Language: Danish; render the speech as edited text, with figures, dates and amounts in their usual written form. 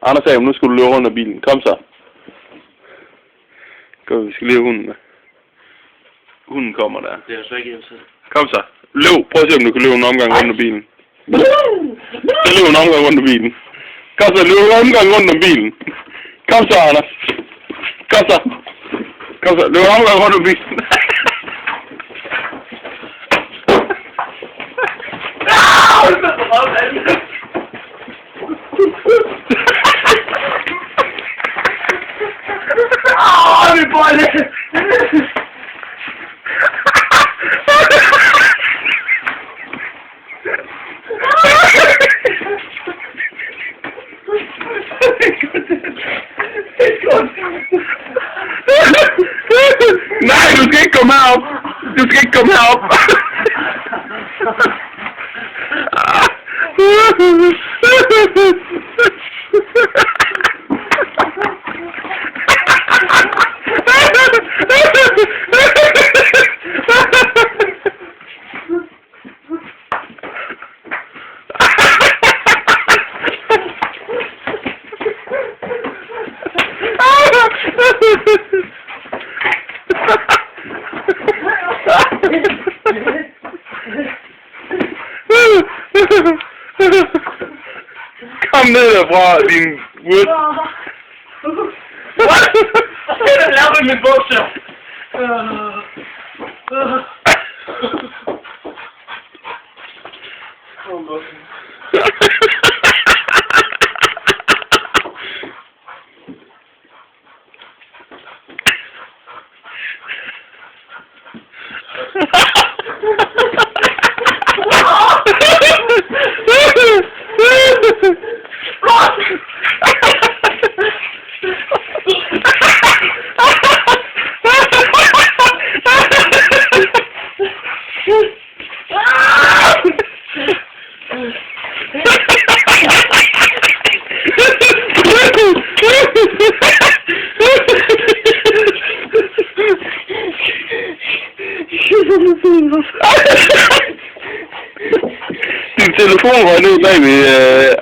Anders sagde, nu skulle du løbe rundt af bilen. Kom så. Kom, vi skal lige have hunden med. Hunden kommer der. Det er så ikke hjemme selv. Kom så. Løb. Prøv at se, om du kan løbe en omgang rundt om bilen. Så løb en omgang rundt om bilen. Kom så, løb en omgang rundt om bilen. Kom så, Anders. Kom så. Kom så, løb en omgang rundt om bilen. Min bolle! Nej, du skal ikke komme herop. Du skal ikke komme herop. Kom ned derfra, din wood. Hvad er det, lavet med min bukser? Din telefon var nede bagved